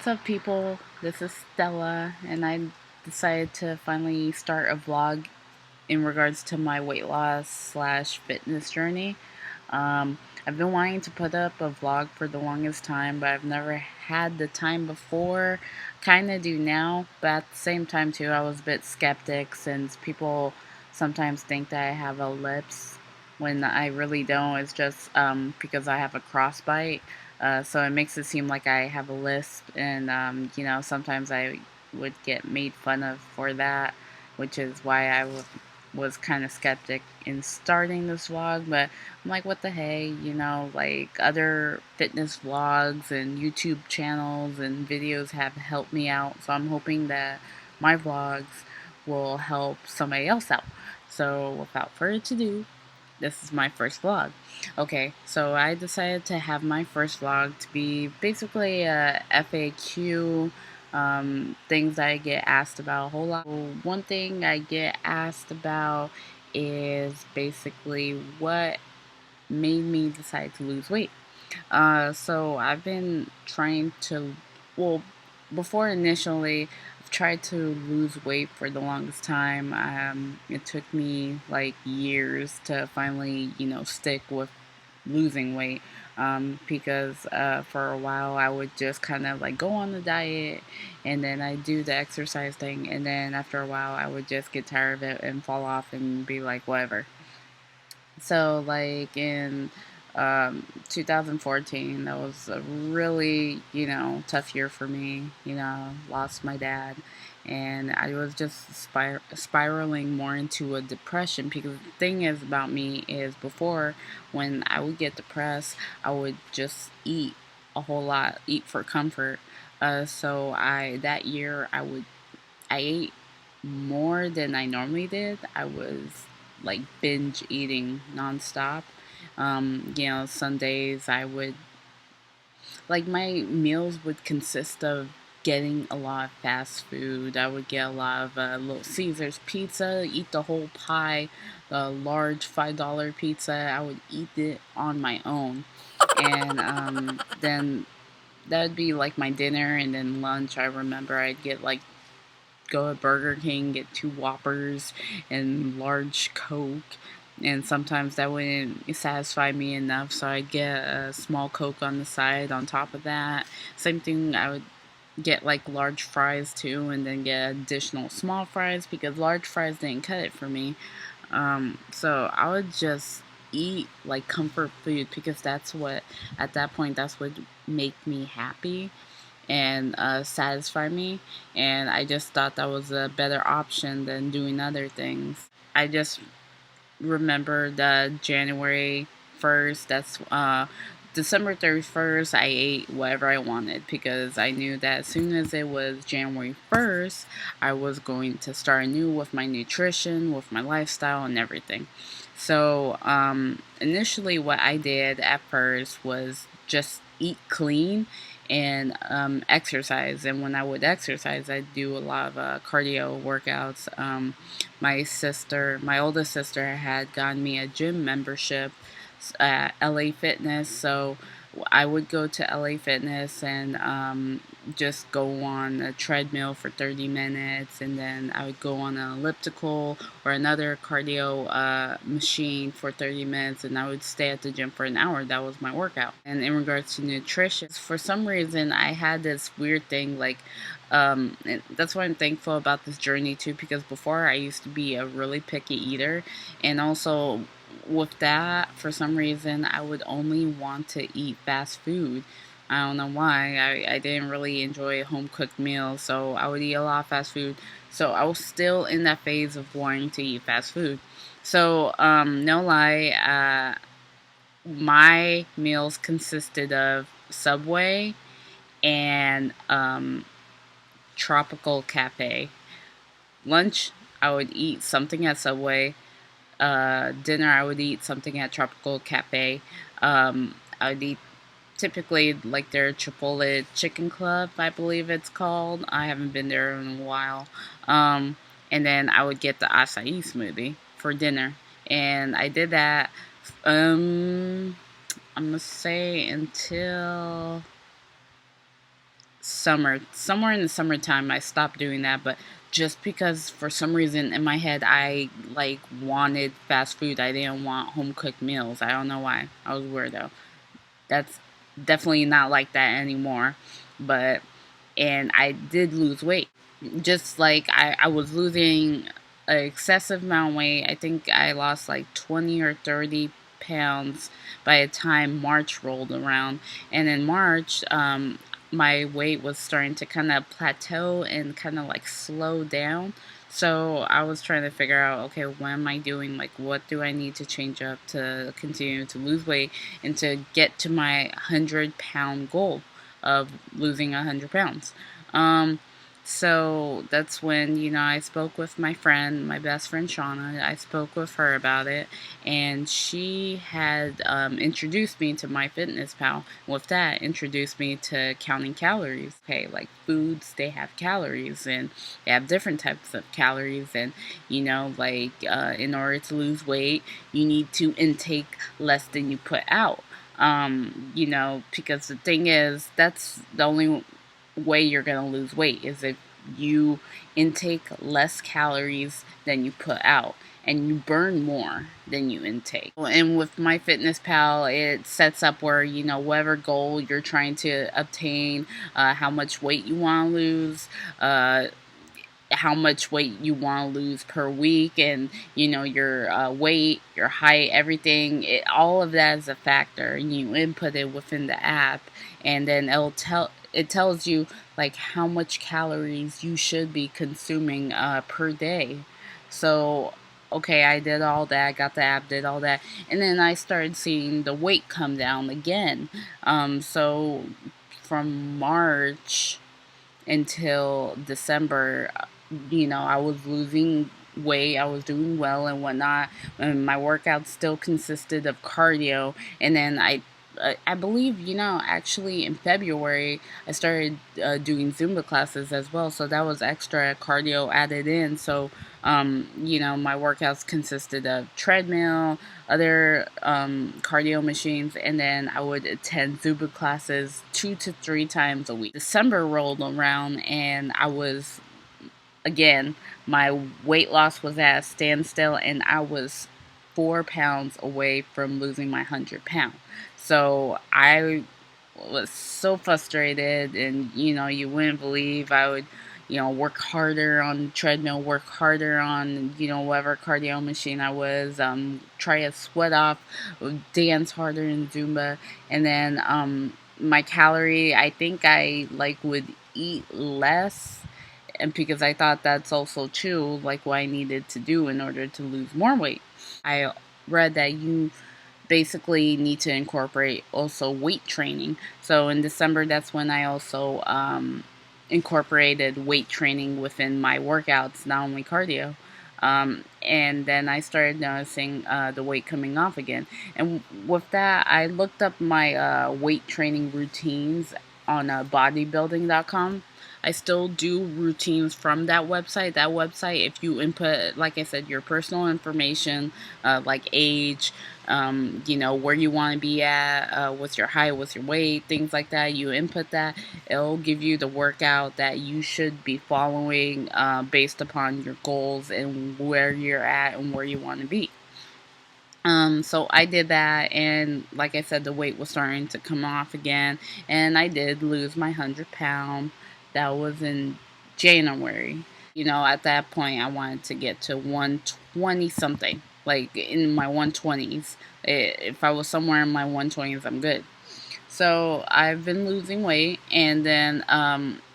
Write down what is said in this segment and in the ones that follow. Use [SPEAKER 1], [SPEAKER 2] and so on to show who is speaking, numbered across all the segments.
[SPEAKER 1] What's up, people? This is Stella, and I decided to finally start a vlog in regards to my weight loss slash fitness journey. I've been wanting to put up a vlog for the longest time, but I've never had the time before. Kind of do now, but at the same time, too, I was a bit skeptic since people sometimes think that I have a lips when I really don't. It's just because I have a crossbite. So it makes it seem like I have a lisp, and sometimes I would get made fun of for that, which is why was kind of skeptic in starting this vlog. But I'm like, what the hey, like other fitness vlogs and YouTube channels and videos have helped me out, so I'm hoping that my vlogs will help somebody else out. So without further ado, this is my first vlog. Okay, so I decided to have my first vlog to be basically a FAQ, things I get asked about a whole lot. One thing I get asked about is basically what made me decide to lose weight. So I've been trying to, well, before initially, I've tried to lose weight for the longest time. It took me like years to finally, stick with losing weight. Because for a while I would just kind of like go on the diet and then I do the exercise thing, and then after a while I would just get tired of it and fall off and be like, whatever. So, like in 2014, that was a really, tough year for me. Lost my dad, and I was just spiraling more into a depression. Because the thing is about me is before, when I would get depressed, I would just eat a whole lot, eat for comfort. So that year I ate more than I normally did. I was like binge eating nonstop. Some days I would, like, my meals would consist of getting a lot of fast food. I would get a lot of Little Caesars pizza, eat the whole pie, the large $5 pizza. I would eat it on my own. And then that would be like my dinner, and then lunch. I remember I'd get like go to Burger King, get 2 Whoppers and large Coke. And sometimes that wouldn't satisfy me enough, so I'd get a small Coke on the side on top of that. Same thing, I would get like large fries too, and then get additional small fries because large fries didn't cut it for me. So I would just eat like comfort food because at that point, that's what made me happy and satisfy me. And I just thought that was a better option than doing other things. I just remember the January 1st, that's December 31st, I ate whatever I wanted because I knew that as soon as it was January 1st, I was going to start anew with my nutrition, with my lifestyle, and everything. So, initially, what I did at first was just eat clean and exercise. And when I would exercise, I'd do a lot of cardio workouts. My oldest sister, had gotten me a gym membership at LA Fitness, so I would go to LA Fitness and just go on a treadmill for 30 minutes, and then I would go on an elliptical or another cardio machine for 30 minutes, and I would stay at the gym for an hour. That was my workout. And in regards to nutrition, for some reason, I had this weird thing, like, and that's why I'm thankful about this journey too, because before I used to be a really picky eater, and also with that, for some reason, I would only want to eat fast food. I don't know why. I didn't really enjoy home cooked meals, so I would eat a lot of fast food. So I was still in that phase of wanting to eat fast food. So, no lie, my meals consisted of Subway and Tropical Cafe. Lunch, I would eat something at Subway. Dinner, I would eat something at Tropical Cafe. I would eat typically like their Chipotle Chicken Club, I believe it's called. I haven't been there in a while. And then I would get the acai smoothie for dinner. And I did that, I'm going to say until somewhere in the summertime, I stopped doing that, but just because for some reason in my head I like wanted fast food. I didn't want home cooked meals. I don't know why. I was weird though. That's definitely not like that anymore. But and I did lose weight. Just like I was losing an excessive amount of weight. I think I lost like 20 or 30 pounds by the time March rolled around. And in March, my weight was starting to kind of plateau and kind of like slow down. So I was trying to figure out, okay, what am I doing? Like, what do I need to change up to continue to lose weight and to get to my 100-pound goal of losing 100 pounds? Um, so that's when, I spoke with my friend, my best friend Shauna. I spoke with her about it, and she had introduced me to MyFitnessPal. With that, introduced me to counting calories. Okay, like foods, they have calories, and they have different types of calories. And, like in order to lose weight, you need to intake less than you put out. Because the thing is, that's the only way you're going to lose weight is if you intake less calories than you put out and you burn more than you intake. And with MyFitnessPal, it sets up where, whatever goal you're trying to obtain, how much weight you want to lose, how much weight you want to lose per week, and your weight, your height, everything, all of that is a factor, and you input it within the app, and then it tells you like how much calories you should be consuming per day. So okay, I did all that, got the app, did all that, and then I started seeing the weight come down again. So from March until December, I was losing weight, I was doing well and whatnot, and my workouts still consisted of cardio. And then I believe, actually in February, I started doing Zumba classes as well. So that was extra cardio added in. So, my workouts consisted of treadmill, other cardio machines, and then I would attend Zumba classes 2 to 3 times a week. December rolled around, and I was, again, my weight loss was at a standstill, and I was 4 pounds away from losing my 100 pound. So I was so frustrated, and you wouldn't believe I would, work harder on the treadmill, work harder on, whatever cardio machine I was, try to sweat off, dance harder in Zumba, and then my calorie, I think I like would eat less, and because I thought that's also true, like what I needed to do in order to lose more weight. I read that you basically need to incorporate also weight training. So in December, that's when I also incorporated weight training within my workouts, not only cardio. And then I started noticing the weight coming off again. And with that, I looked up my weight training routines on bodybuilding.com. I still do routines from that website. That website, if you input, like I said, your personal information, like age, where you want to be at, what's your height, what's your weight, things like that. You input that, it'll give you the workout that you should be following based upon your goals and where you're at and where you want to be. So I did that, and like I said, the weight was starting to come off again, and I did lose my 100 pound. That was in January. At that point, I wanted to get to 120 something, like in my 120s. If I was somewhere in my 120s, I'm good. So I've been losing weight, and then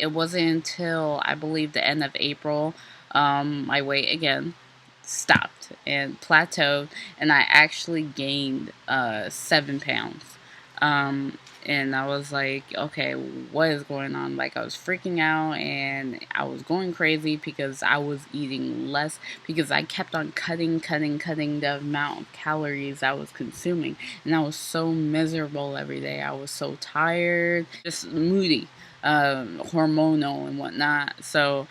[SPEAKER 1] it wasn't until I believe the end of April, my weight again stopped and plateaued, and I actually gained 7 pounds. And I was like, okay, what is going on? Like, I was freaking out, and I was going crazy because I was eating less, because I kept on cutting the amount of calories I was consuming. And I was so miserable every day. I was so tired, just moody, hormonal and whatnot. So,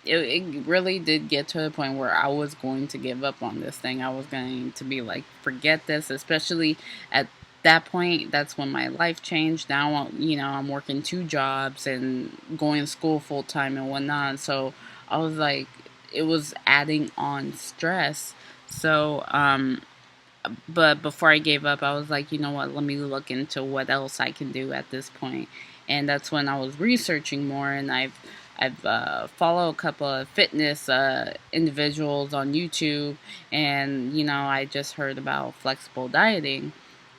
[SPEAKER 1] it really did get to the point where I was going to give up on this thing. I was going to be like, forget this, especially at that point, that's when my life changed. Now, I'm working 2 jobs and going to school full time and whatnot. So I was like, it was adding on stress. So, but before I gave up, I was like, you know what? Let me look into what else I can do at this point. And that's when I was researching more, and I've followed a couple of fitness individuals on YouTube, and I just heard about flexible dieting,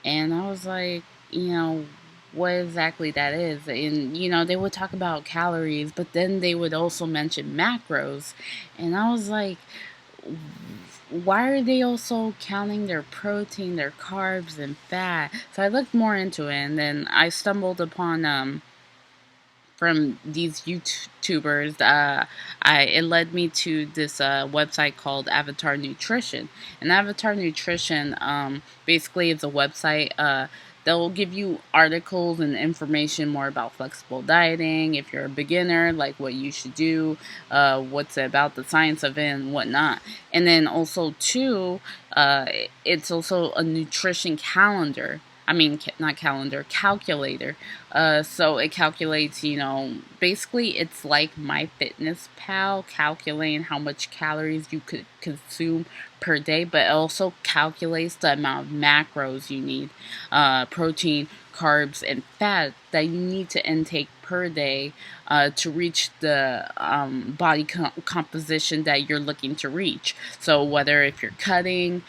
[SPEAKER 1] and I was like, you know, what exactly that is. And they would talk about calories, but then they would also mention macros, and I was like, why are they also counting their protein, their carbs, and fat? So I looked more into it, and then I stumbled upon from these YouTubers. It led me to this website called Avatar Nutrition, and Avatar Nutrition basically is a website. They'll give you articles and information more about flexible dieting. If you're a beginner, like what you should do, what's about the science of it, and whatnot. And then also too, it's also a nutrition calendar. I mean, not calendar, calculator. So it calculates, basically it's like MyFitnessPal calculating how much calories you could consume per day, but it also calculates the amount of macros you need, protein, carbs, and fat that you need to intake per day to reach the body composition that you're looking to reach. So whether if you're cutting,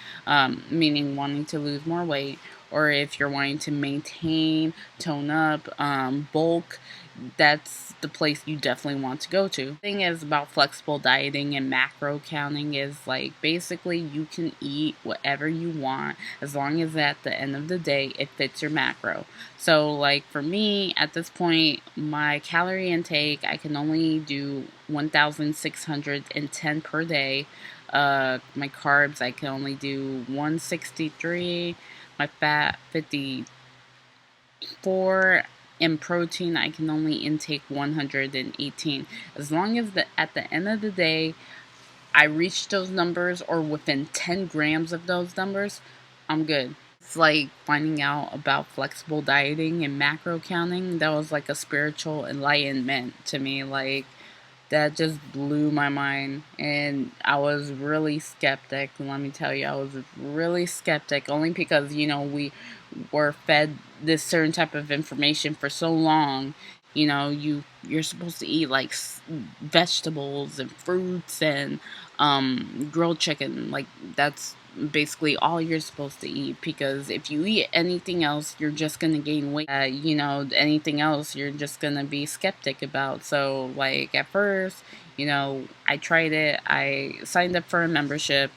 [SPEAKER 1] meaning wanting to lose more weight, or if you're wanting to maintain, tone up, bulk, that's the place you definitely want to go to. The thing is about flexible dieting and macro counting is like basically you can eat whatever you want as long as at the end of the day it fits your macro. So like for me at this point, my calorie intake, I can only do 1,610 per day. My carbs, I can only do 163. My fat, 54. In protein, I can only intake 118. As long as at the end of the day I reach those numbers or within 10 grams of those numbers, I'm good. It's like finding out about flexible dieting and macro counting. That was like a spiritual enlightenment to me. Like, that just blew my mind, and I was really skeptic. Let me tell you, I was really skeptic, only because we were fed this certain type of information for so long. You're supposed to eat like vegetables and fruits and grilled chicken. Like, that's basically all you're supposed to eat, because if you eat anything else you're just gonna gain weight. Anything else you're just gonna be skeptic about. So like at first, I tried it. I signed up for a membership,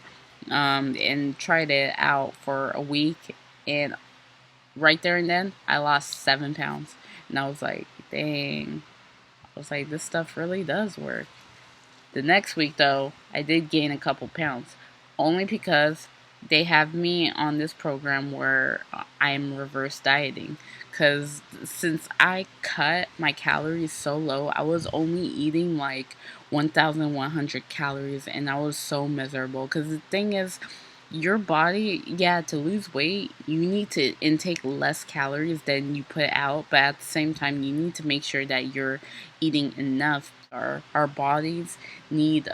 [SPEAKER 1] and tried it out for a week, and right there and then I lost 7 pounds, and I was like, dang. I was like, this stuff really does work. The next week, though, I did gain a couple pounds, only because they have me on this program where I'm reverse dieting. Because since I cut my calories so low, I was only eating like 1,100 calories, and I was so miserable. Because the thing is, your body, yeah, to lose weight, you need to intake less calories than you put out, but at the same time, you need to make sure that you're eating enough. Our bodies need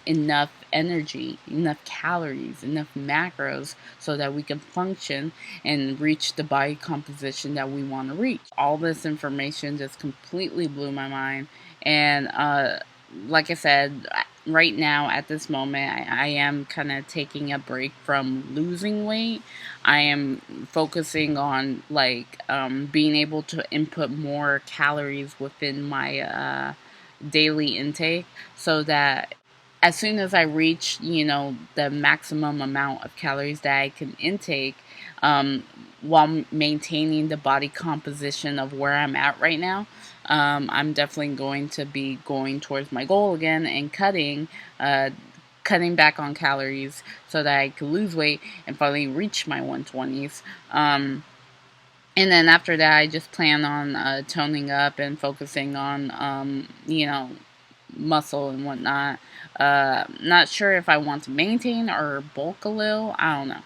[SPEAKER 1] enough energy, enough calories, enough macros so that we can function and reach the body composition that we want to reach. All this information just completely blew my mind. And like I said, right now at this moment, I am kind of taking a break from losing weight. I am focusing on like being able to input more calories within my daily intake, so that as soon as I reach, the maximum amount of calories that I can intake, um, while maintaining the body composition of where I'm at right now, I'm definitely going to be going towards my goal again and cutting back on calories so that I can lose weight and finally reach my 120s. And then after that, I just plan on toning up and focusing on, muscle and whatnot. Not sure if I want to maintain or bulk a little. I don't know.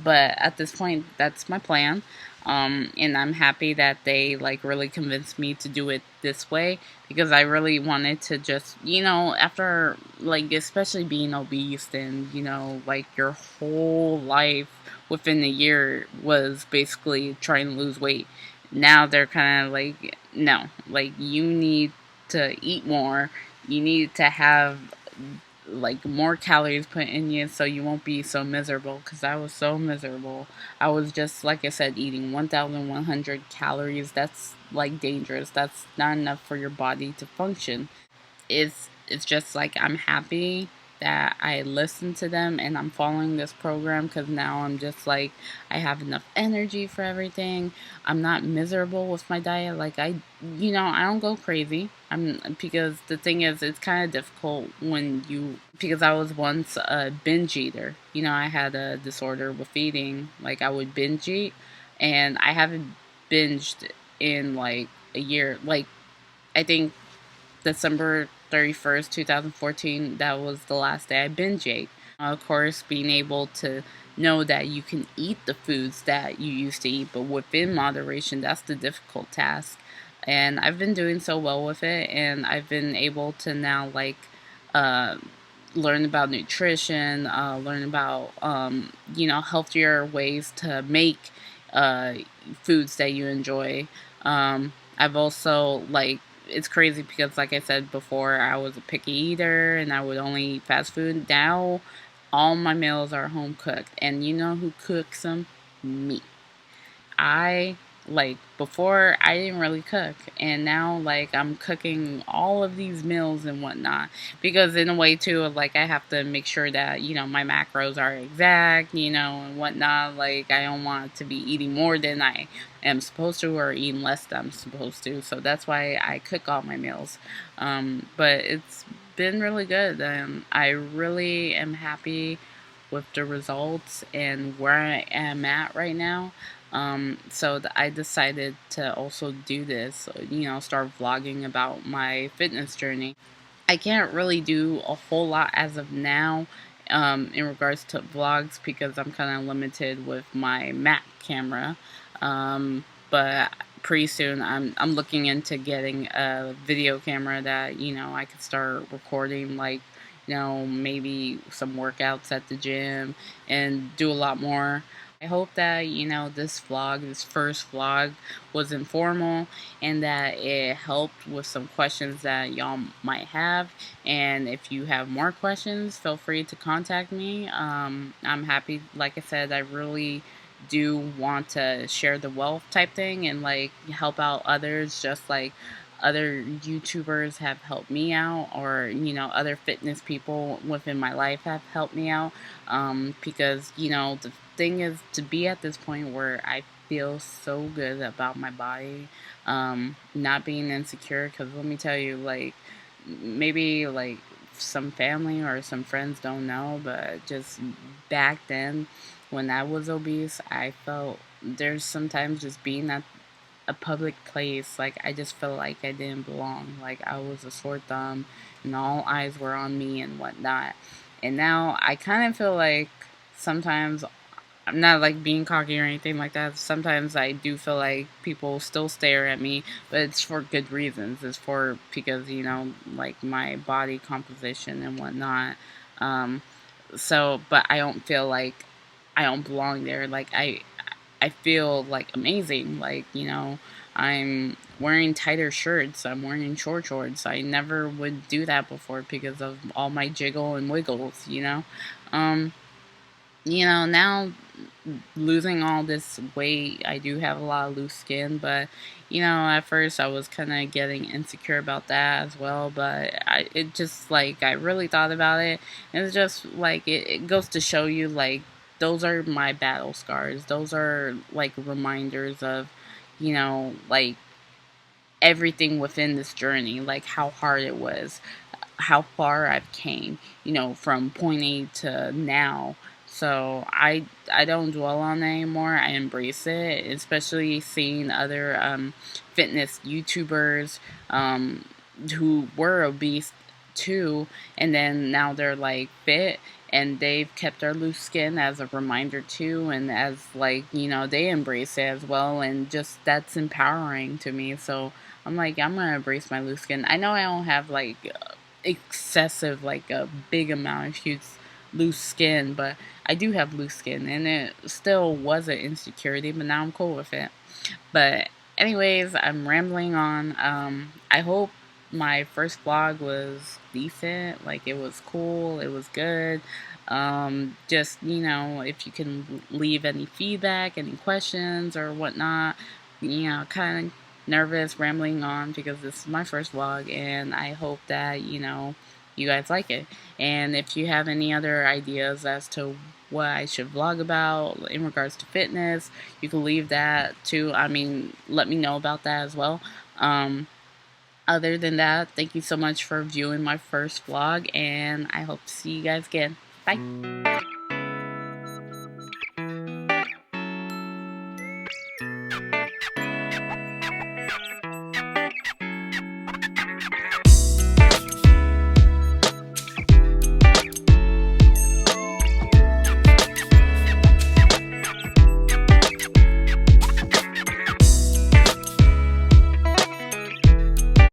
[SPEAKER 1] But at this point, that's my plan. And I'm happy that they like really convinced me to do it this way because I really wanted to just, after like especially being obese and, like your whole life within a year was basically trying to lose weight. Now they're kind of like, no, like you need to eat more. You need to have like more calories put in you so you won't be so miserable, because I was so miserable. I was just, like I said, eating 1,100 calories. That's like dangerous. That's not enough for your body to function. It's just like I'm happy that I listened to them and I'm following this program, because now I'm just like I have enough energy for everything. I'm not miserable with my diet. Like I don't go crazy. I'm Because the thing is, it's kind of difficult when you, because I was once a binge eater. I had a disorder with eating. Like I would binge eat, and I haven't binged in like a year. Like I think December 31st, 2014, that was the last day I binge ate. Of course, being able to know that you can eat the foods that you used to eat, but within moderation, that's the difficult task. And I've been doing so well with it, and I've been able to now, like, uh, learn about nutrition, learn about, healthier ways to make uh, foods that you enjoy. I've also, like, it's crazy because, like I said before, I was a picky eater and I would only eat fast food. Now, all my meals are home cooked. And you know who cooks them? Me. I like before I didn't really cook, and now like I'm cooking all of these meals and whatnot, because in a way too, like I have to make sure that my macros are exact, and whatnot. Like I don't want to be eating more than I am supposed to, or eating less than I'm supposed to. So that's why I cook all my meals. But it's been really good, and I really am happy with the results and where I am at right now. I decided to also do this, start vlogging about my fitness journey. I can't really do a whole lot as of now in regards to vlogs, because I'm kind of limited with my Mac camera. But pretty soon I'm looking into getting a video camera that I could start recording, like maybe some workouts at the gym and do a lot more. I hope that this first vlog was informal, and that it helped with some questions that y'all might have. And if you have more questions, feel free to contact me. I'm happy. Like I said, I really do want to share the wealth type thing and like help out others, just like other YouTubers have helped me out, or other fitness people within my life have helped me out. Because the thing is to be at this point where I feel so good about my body, not being insecure. Because let me tell you, like, maybe like some family or some friends don't know, but just back then when I was obese, I felt there's sometimes just being at a public place, like I just felt like I didn't belong. Like I was a sore thumb, and all eyes were on me and whatnot. And now I kind of feel like sometimes I'm not like being cocky or anything like that. Sometimes I do feel like people still stare at me, but it's for good reasons. It's for because like my body composition and whatnot. Um, but I don't feel like I don't belong there. Like I feel like amazing. Like I'm wearing tighter shirts. I'm wearing short shorts. I never would do that before because of all my jiggle and wiggles. Um, now losing all this weight, I do have a lot of loose skin, but at first I was kind of getting insecure about that as well. But it just like I really thought about it, and it's just like it goes to show you, like, those are my battle scars. Those are like reminders of, like everything within this journey, like how hard it was, how far I've came, from point A to now. So I don't dwell on it anymore. I embrace it, especially seeing other fitness YouTubers who were obese 2, and then now they're like fit, and they've kept their loose skin as a reminder too, and as like, they embrace it as well, and just that's empowering to me. So I'm like, I'm gonna embrace my loose skin. I know I don't have like excessive, like a big amount of huge loose skin, but I do have loose skin, and it still was an insecurity, but now I'm cool with it. But anyways, I'm rambling on. I hope my first vlog was decent. Like, it was cool. It was good. Just, if you can leave any feedback, any questions or whatnot, kind of nervous rambling on because this is my first vlog, and I hope that, you guys like it. And if you have any other ideas as to what I should vlog about in regards to fitness, you can leave that too. I mean, let me know about that as well. Other than that, thank you so much for viewing my first vlog, and I hope to see you guys again. Bye.